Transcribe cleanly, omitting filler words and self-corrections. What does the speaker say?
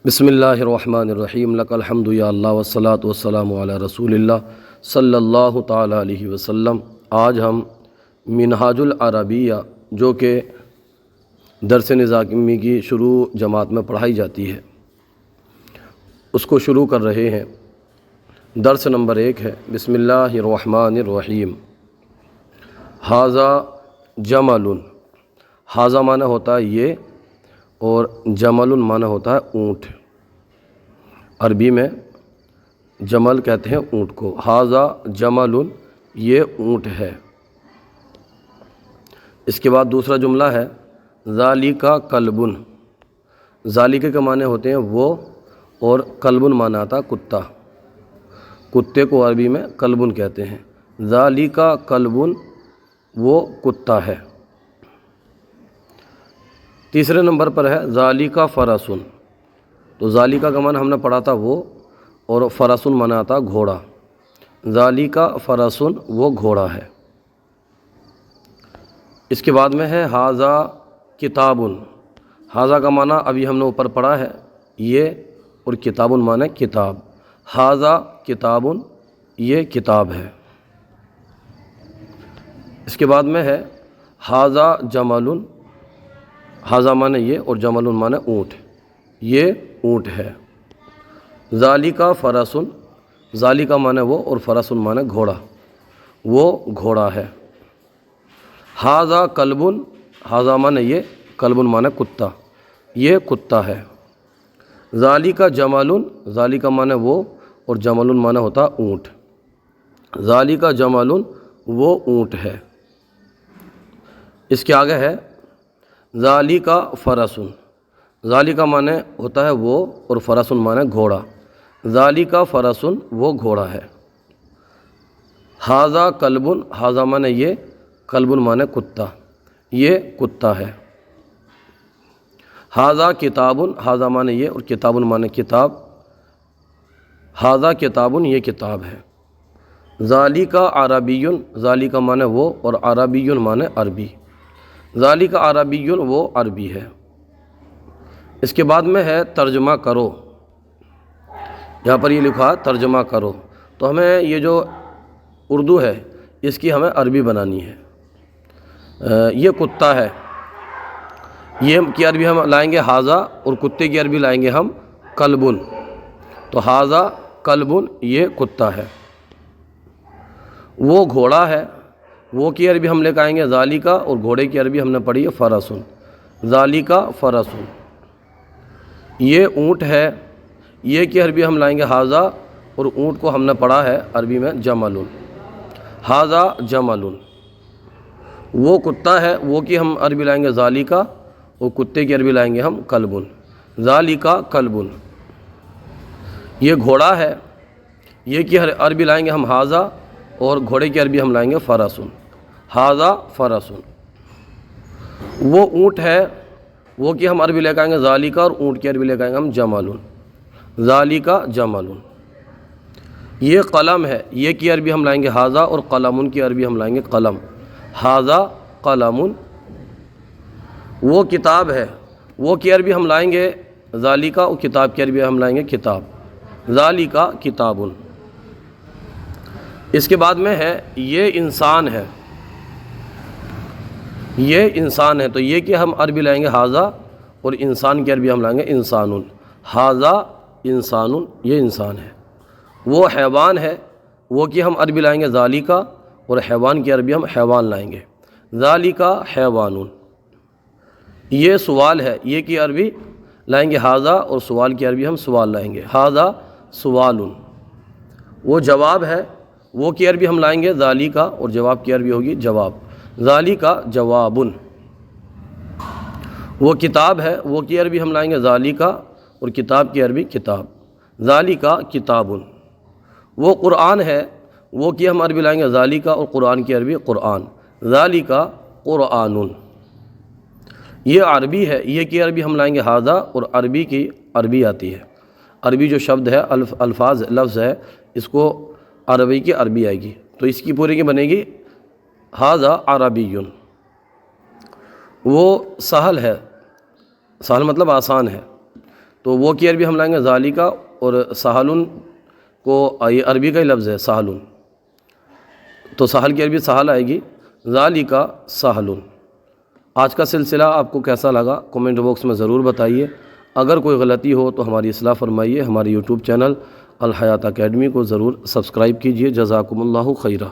بسم اللہ الرحمن الرحیم لک الحمد یا اللہ والصلاة والسلام علی رسول اللہ صلی اللہ تعالی علیہ وسلم۔ آج ہم منہاج العربیہ جو کہ درس نظامی کی شروع جماعت میں پڑھائی جاتی ہے اس کو شروع کر رہے ہیں۔ درس نمبر 1 ہے بسم اللہ الرحمن الرحیم۔ ھذا جمل، ھذا معنی ہوتا ہے یہ، اور جمل معنی ہوتا ہے اونٹ۔ عربی میں جمل کہتے ہیں اونٹ کو۔ ھذا جمل، یہ اونٹ ہے۔ اس کے بعد دوسرا جملہ ہے ذالک کلب، ذالک کے معنی ہوتے ہیں وہ، اور کلب معنی آتا ہے کتا۔ کتے کو عربی میں کلب کہتے ہیں۔ ذالک کلب، وہ کتا ہے۔ تیسرے نمبر پر ہے ذالک فرسن، تو ذالک کا معنی ہم نے پڑھا تھا وہ، اور فرسن معنی آتا گھوڑا۔ ذالک فرسن، وہ گھوڑا ہے۔ اس کے بعد میں ہے ھذا کتاب، ھذا کا معنی ابھی ہم نے اوپر پڑھا ہے یہ، اور کتاب معنی کتاب۔ ھذا کتاب، یہ کتاب ہے۔ اس کے بعد میں ہے ھذا جمل، ھذا معنی یہ، اور جمل معنی اونٹ، یہ اونٹ ہے۔ ذالک فرسن، ذالک معنی وہ، اور فرسن معنی گھوڑا، وہ گھوڑا ہے۔ ھذا کلب، ھذا معنی یہ، کلب معنی کتا، یہ کتا ہے۔ ذالک جمل، ذالک معنی وہ، اور جمل معنی ہوتا اونٹ۔ ذالک جمل، وہ اونٹ ہے۔ اس کے آگے ہے ذالک فرسن، ذالک معنی ہوتا ہے وہ، اور فرسن معنی گھوڑا۔ ذالک فرسن، وہ گھوڑا ہے۔ ھذا کلب، ھذا معنی یہ، کلب معنی کتا، یہ کتا ہے۔ ھذا کتاب، ھذا معنی یہ، اور کتاب معنی کتاب۔ ھذا کتاب، یہ کتاب ہے۔ ذالک عربی، ذالک معنی وہ، اور عربی معنی عربی۔ ذالک عربی، وہ عربی ہے۔ اس کے بعد میں ہے ترجمہ کرو، یہاں پر یہ لکھا ترجمہ کرو، تو ہمیں یہ جو اردو ہے اس کی ہمیں عربی بنانی ہے۔ یہ کتا ہے، یہ کی عربی ہم لائیں گے ھذا، اور کتے کی عربی لائیں گے ہم کلب، تو ھذا کلب، یہ کتا ہے۔ وہ گھوڑا ہے، وہ کی عربی ہم لے کے آئیں گے ذالک، اور گھوڑے کی عربی ہم نے پڑھی ہے فرسن۔ ذالک فرسن، یہ اونٹ ہے، یہ کی عربی ہم لائیں گے ھذا، اور اونٹ کو ہم نے پڑھا ہے عربی میں جمل۔ ھذا جمل، وہ کتا ہے، وہ کی ہم عربی لائیں گے ذالک، اور کتے کی عربی لائیں گے ہم کلب۔ ذالک کلب، یہ گھوڑا ہے، یہ کی عربی لائیں گے ہم ھذا، اور گھوڑے کی عربی ہم لائیں گے فرسن۔ ھذا فرسن، وہ اونٹ ہے، وہ کی ہم عربی لے کے آئیں گے ذالک، اور اونٹ کی عربی لے کے آئیں گے ہم جمل۔ ذالک جمل، یہ قلم ہے، یہ کی عربی ہم لائیں گے ھذا، اور قلم کی عربی ہم لائیں گے قلم۔ ھذا قلم، وہ کتاب ہے، وہ کی عربی ہم لائیں گے ذالک، اور کتاب کی عربی ہم لائیں گے کتاب۔ ذالک کتاب۔ اس کے بعد میں ہے یہ انسان ہے، یہ انسان ہے، تو یہ کہ ہم عربی لائیں گے ھذا، اور انسان کی عربی ہم لائیں گے انسان۔ ھذا انسان، یہ انسان ہے۔ وہ حیوان ہے، وہ کہ ہم عربی لائیں گے ذالک، اور حیوان کی عربی ہم حیوان لائیں گے۔ ذالک حیوان۔ یہ سوال ہے، یہ کی عربی لائیں گے ھذا، اور سوال کی عربی ہم سوال لائیں گے۔ ھذا سوال۔ وہ جواب ہے، وہ کی عربی ہم لائیں گے ذالک، اور جواب کی عربی ہوگی جواب۔ ذالک جواب۔ وہ کتاب ہے، وہ کی عربی ہم لائیں گے ذالک، اور کتاب کی عربی کتاب۔ ذالک کتاب۔ وہ قرآن ہے، وہ کی ہم عربی لائیں گے ذالک، اور قرآن کی عربی قرآن۔ ذالک قرآن۔ یہ عربی ہے، یہ کی عربی ہم لائیں گے ھذا، اور عربی کی عربی آتی ہے۔ عربی جو شبد ہے، الفاظ لفظ ہے، اس کو عربی کی عربی آئے گی، تو اس کی پوری کی بنے گی ھذا عربی۔ وہ سہل ہے، سہل مطلب آسان ہے، تو وہ کی عربی ہم لائیں گے ذالکا، اور سہلن کو یہ عربی کا ہی لفظ ہے سہلن، تو سہل کی عربی سہل آئے گی، ذالکا سہلن۔ آج کا سلسلہ آپ کو کیسا لگا کمنٹ باکس میں ضرور بتائیے، اگر کوئی غلطی ہو تو ہماری اصلاح فرمائیے۔ ہمارے یوٹیوب چینل الحیات اکیڈمی کو ضرور سبسکرائب کیجیے۔ جزاکم اللہ خیرہ۔